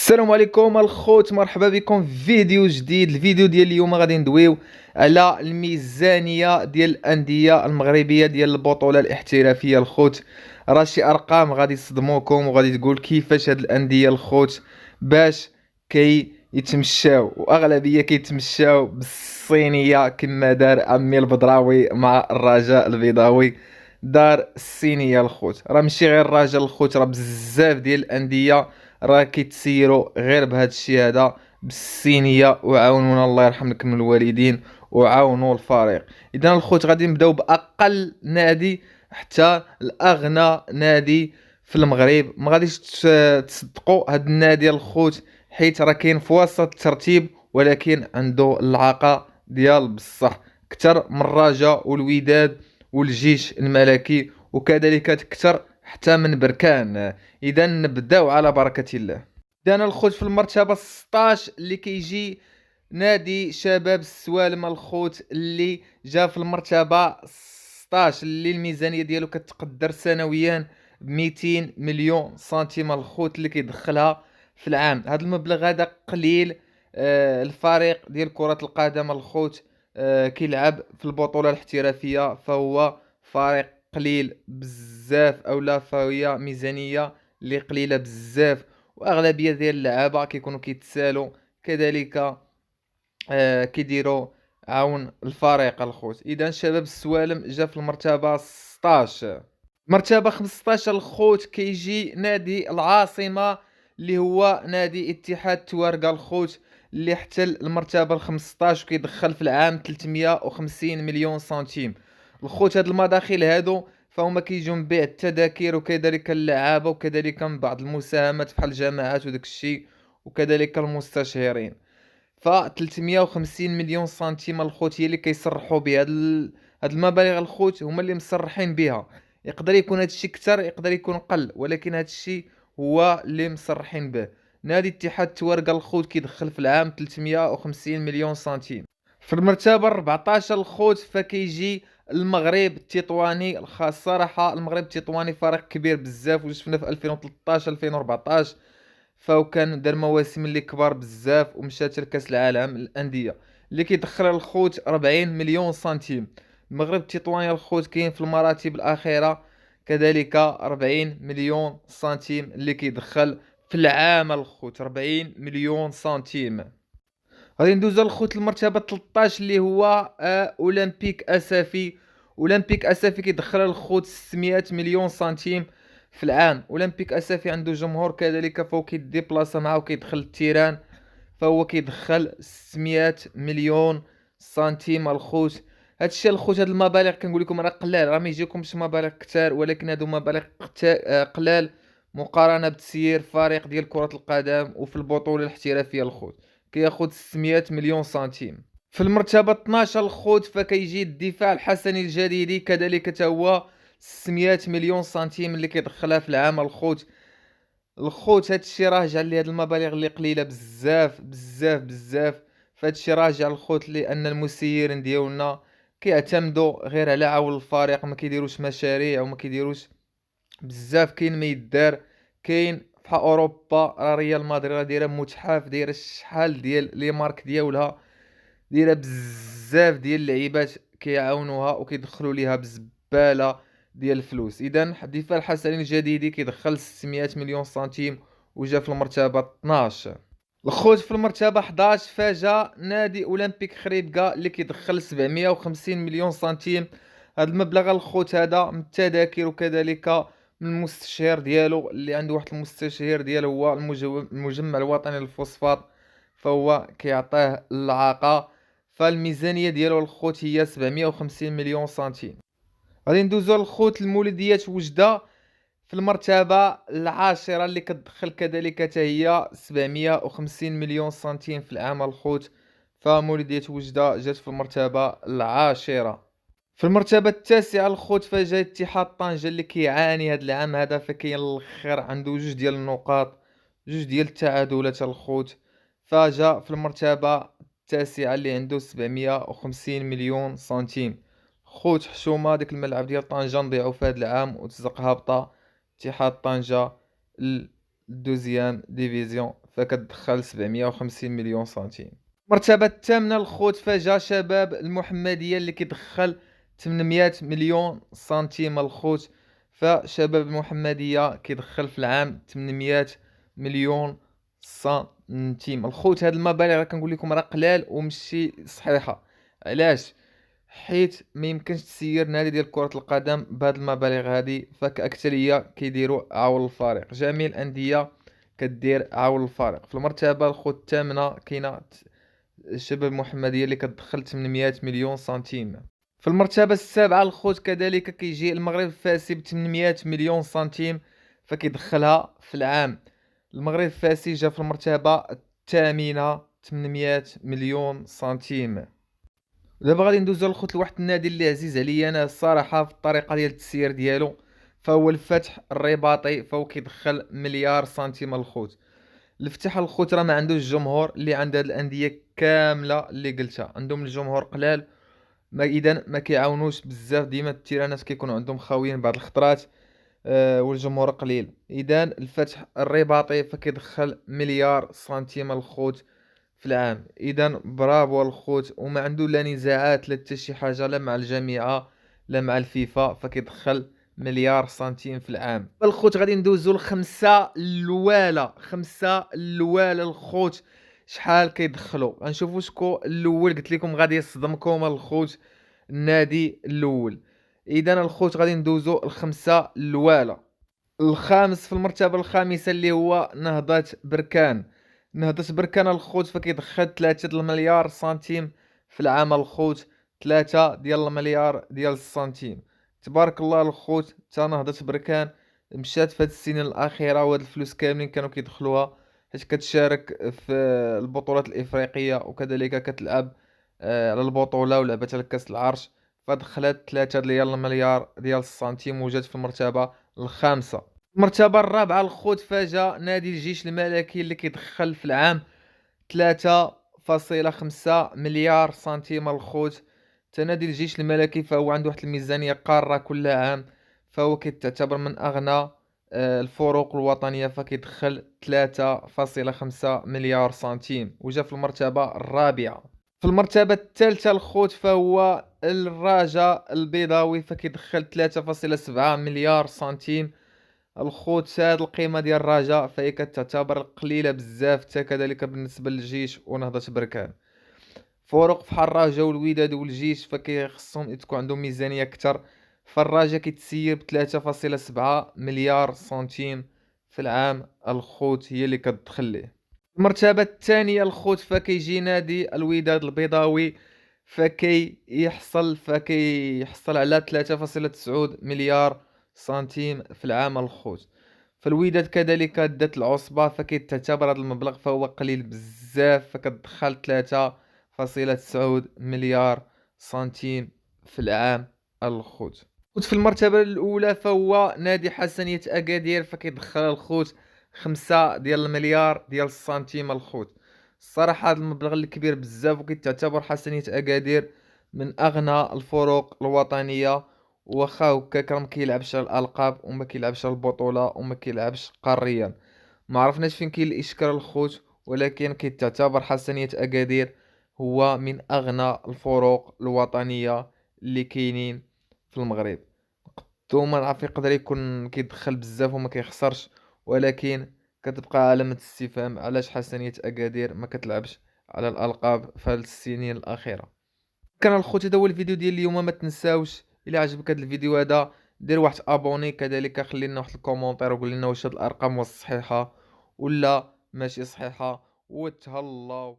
السلام عليكم الخوت، مرحبا بكم في فيديو جديد. الفيديو ديال اليوم غادي ندويو على الميزانيه ديال الانديه المغربيه ديال البطوله الاحترافيه. الخوت راه شي ارقام غادي يصدموكم وغادي تقول كيفاش هاد الانديه الخوت باش يتمشاو، واغلبيه كيتمشاو بالصينيه كما دار عمي البدراوي مع الرجاء البيضاوي. دار الصينيه الخوت، راه ماشي غير الرجاء الخوت، راه بزاف ديال الانديه راه كيتسيروا غير بهذا الشيء هذا بالصينيه. وعاونونا الله يرحم لكم الوالدين وعاونوا الفريق. اذا الخوت غادي نبداو باقل نادي حتى الاغنى نادي في المغرب. ما غاديش تصدقوا هذا النادي الخوت، حيت راه كاين في وسط الترتيب ولكن عنده اللعاقه ديال بصح اكثر من الرجاء والوداد والجيش الملكي، وكذلك اكثر حتى من بركان. اذا نبداو على بركه الله. بدانا الخوت في المرتبه 16 اللي كيجي نادي شباب السوالم الخوت، اللي جا في المرتبه 16 اللي الميزانيه ديالو كتقدر سنويا ب 200 مليون سنتيم الخوت اللي كيدخلها في العام. هذا المبلغ هذا قليل. الفريق ديال كرة القدم الخوت كيلعب في البطولة الاحترافية، فهو فريق قليل بزاف، او لا فهي ميزانية اللي قليلة بزاف، واغلبية ديال اللعابة كيكونوا كيتسالوا كذلك. كيديروا عون الفريق الخوت. اذا شباب السوالم جا في المرتبة 16. مرتبة 15 الخوت كيجي نادي العاصمة اللي هو نادي اتحاد توارقة الخوت، اللي احتل المرتبة 15 وكيدخل في العام 350 مليون سنتيم. الخوت هاد المداخيل هادو فهما كيجيو من بيع التذاكر وكذلك اللعابة وكذلك من بعض المساهمات بحال الجامعات وداك الشيء، وكذلك المستشهرين. ف 350 مليون سنتيم الخوت هي اللي كيصرحوا بها هاد المبالغ الخوت، هما اللي مصرحين بها. يقدر يكون هاد الشيء كتر، يقدر يكون قل، ولكن هاد الشيء هو اللي مصرحين به. نادي اتحاد توارقة الخوت كيدخل في العام 350 مليون سنتيم. في المرتبة 14 الخوت فكيجي المغرب التطواني الخاص. صراحة المغرب التطواني فريق كبير بزاف، وشفنا في 2013 2014 فهو كان دار مواسم اللي كبار بزاف، ومشات لكاس العالم الانديه اللي كيدخل الخوت 40 مليون سنتيم. المغرب التطواني الخوت كاين في المراتب الاخيره كذلك 40 مليون سنتيم اللي كيدخل في العام الخوت 40 مليون سنتيم. غادي ندوزو الخوت المرتبه 13 اللي هو اولمبيك اسافي. اولمبيك اسافي كيدخل الخوت 600 مليون سنتيم في العام. اولمبيك اسافي عنده جمهور كذلك، فهو كيدي بلاصه معاه وكيدخل التيران، فهو كيدخل 600 مليون سنتيم الخوت. هادشي الخوت، هاد المبالغ كنقول لكم راه قلال، راه ما يجيكمش مبالغ كتار، ولكن هادو مبالغ قلال مقارنه بتسيير فريق ديال كره القدم وفي البطوله الاحترافيه الخوت كياخد 600 مليون سنتيم. في المرتبة 12 الخوت فكيجي الدفاع الحسني الجديدي كذلك تا هو 600 مليون سنتيم اللي كيدخلها في العام الخوت. هادشي راجع لهاد المبالغ اللي قليلة بزاف بزاف بزاف. فهادشي راجع الخوت لأن المسيرين ديالنا كيعتمدوا غير على عون الفريق، ما كيديروش مشاريع وما كيديروش بزاف. كاين ما يدار، كاين في اوروبا راه ريال مدريد راه دايره متحف، دايره شحال ديال لي مارك ديالها، دايره بزاف ديال اللعيبات كيعاونوها وكيدخلوا ليها بزباله ديال الفلوس. اذا الدفاع الحسني الجديدي كيدخل 600 مليون سنتيم وجا في المرتبه 12. الخوت في المرتبه 11 فجا نادي اولمبيك خريبكا اللي كيدخل 750 مليون سنتيم. هذا المبلغ الخوت هذا من التذاكر وكذلك من المستشهر ديالو، اللي عنده واحد المستشهر ديالو هو المجمع الوطني للفوسفات، فهو كيعطيه اللعاقه. فالميزانيه ديالو الخوت هي 750 مليون سنتيم. غادي ندوزو للخوت المولوديات وجده في المرتبة 10 اللي كتدخل كذلك حتى هي 750 مليون سنتيم في العام الخوت. فمولودية وجدة جات في المرتبة 10. في المرتبة 9 الخوت فجا اتحاد طنجة اللي كيعاني هاد العام هذا، فكاين الاخر عنده جوج ديال النقاط، جوج ديال التعادلات الخوت. فجا في المرتبة 9 اللي عنده 750 مليون سنتيم. خوت حشومة ديك الملعب ديال طنجة نضيعو في هاد العام وتزق هابطة اتحاد طنجة للدوزيام ديفيزيون فكتدخل 750 مليون سنتيم. المرتبة الثامنة الخوت فجا شباب المحمدية اللي كيدخل 800 مليون سنتيم الخوت. فشباب المحمدية كيدخل في العام 800 مليون سنتيم الخوت. هاد المبالغ راه كنقول لكم راه قلال ومشي صحيحة. علاش؟ حيت ما يمكنش تسير نادي ديال كرة القدم بهاد المبالغ هادي، فكأكثرية كيديروا عول الفارق. جميع الأندية كدير عول الفارق. في المرتبة الخوت الثامنة كاينة شباب المحمدية اللي كتدخل 800 مليون سنتيم. في المرتبة السابعة الخوت كذلك كيجي المغرب الفاسي ب 800 مليون سنتيم، فكيدخلها في العام. المغرب الفاسي جا في المرتبة الثامنة 800 مليون سنتيم. دابا غادي ندوزو الخوت لواحد النادي اللي عزيز عليا انا الصراحة في الطريقة ديال التسيير ديالو، فهو الفتح الرباطي، فهو كيدخل مليار سنتيم الخوت. الفتح الخوت راه ما عندوش الجمهور اللي عند هاد الانديه كامله اللي قلتها، عندهم الجمهور قلال، ما اذا ما كيعاونوش بزاف، ديما التيرانات كيكونوا عندهم خاويين بعض الخطرات، والجمهور قليل. اذا الفتح الرباطي فكيدخل مليار سنتيم الخوت في العام. اذا برافو الخوت، وما عنده لا نزاعات لا حتى شي حاجه، لا مع الجامعه لا مع الفيفا، فكيدخل مليار سنتيم في العام. الخوت غادي ندوزو الخمسه الاولى. خمسه الاولى الخوت شحال كيدخلوا؟ غنشوفوا شكون الاول. قلت لكم غادي يصدمكم الخوت النادي الاول. اذا الخوت غادي ندوزو الخمسه الاولى. الخامس في المرتبة الخامسة اللي هو نهضة بركان. نهضة بركان الخوت فكيدخل 3 المليار سنتيم في العام الخوت. 3 ديال المليار ديال السنتيم. تبارك الله الخوت. تا نهضة بركان مشات في هاد السنين الأخيرة، وهاد الفلوس كاملين كانوا كيدخلوها حيت كتشارك في البطولات الإفريقية، وكذلك كتلعب على البطولة ولعبت على كأس العرش، فدخلت 3 ديال المليار ديال السنتيم وجات في المرتبة الخامسة. المرتبة الرابعة الخوت فاجا نادي الجيش الملكي اللي كيدخل في العام 3.5 مليار سنتيم الخوت. نادي الجيش الملكي فهو عنده واحد الميزانية قارة كل عام، فهو كيتعتبر من أغنى الفروق الوطنية، فكيدخل 3.5 مليار سنتيم وجا في المرتبة الرابعة. في المرتبة الثالثة الخوت فهو الرجاء البيضاوي، فكيدخل 3.7 مليار سنتيم الخوت. هاد القيمة ديال الرجاء فهي كتعتبر قليلة بزاف، حتى كذلك بالنسبة للجيش ونهضة بركان. فروق فحال الرجاء والوداد والجيش فكيخصهم تكون عندهم ميزانية أكثر. فالرجاء كيتسير ب3.7 مليار سنتيم في العام الخوت هي اللي كتدخل ليه. المرتبة الثانية الخوت فكيجي نادي الوداد البيضاوي، فكيحصل على 3.9 مليار سنتيم في العام الخوت. فالوداد كذلك دات العصبة، فكيتعتبر هذا المبلغ فهو قليل بزاف، فكتدخل 3.9 مليار سنتيم في العام الخوت. في المرتبة الأولى فهو نادي حسنية أكادير، فكيدخل الخوت 5 ديال المليار ديال السنتيم الخوت. الصراحة هذا المبلغ الكبير بزاف، وكيتعتبر حسنية أكادير من أغنى الفروق الوطنية، واخا هكاك راه مكيلعبش على الألقاب وما كيلعبش على البطولة وما كيلعبش قاريا. ما عرفناش فين كاين الإشكال الخوت، ولكن كيتعتبر حسنية أكادير هو من أغنى الفروق الوطنية اللي كاينين في المغرب. ثم نعرف يقدر يكون كيدخل بزاف وما كيخسرش، ولكن كتبقى علامة استفهام علاش حسنية أكادير ما كتلعبش على الألقاب في هاد السنين الأخيرة. كان الخوت هذا هو الفيديو ديال اليوم. ما تنساوش الى عجبك هذا الفيديو هذا دير واحد ابوني، كذلك خلي لنا واحد الكومونتير وقول لنا واش هاد الارقام واش صحيحه ولا ماشي صحيحه، وتهلاو.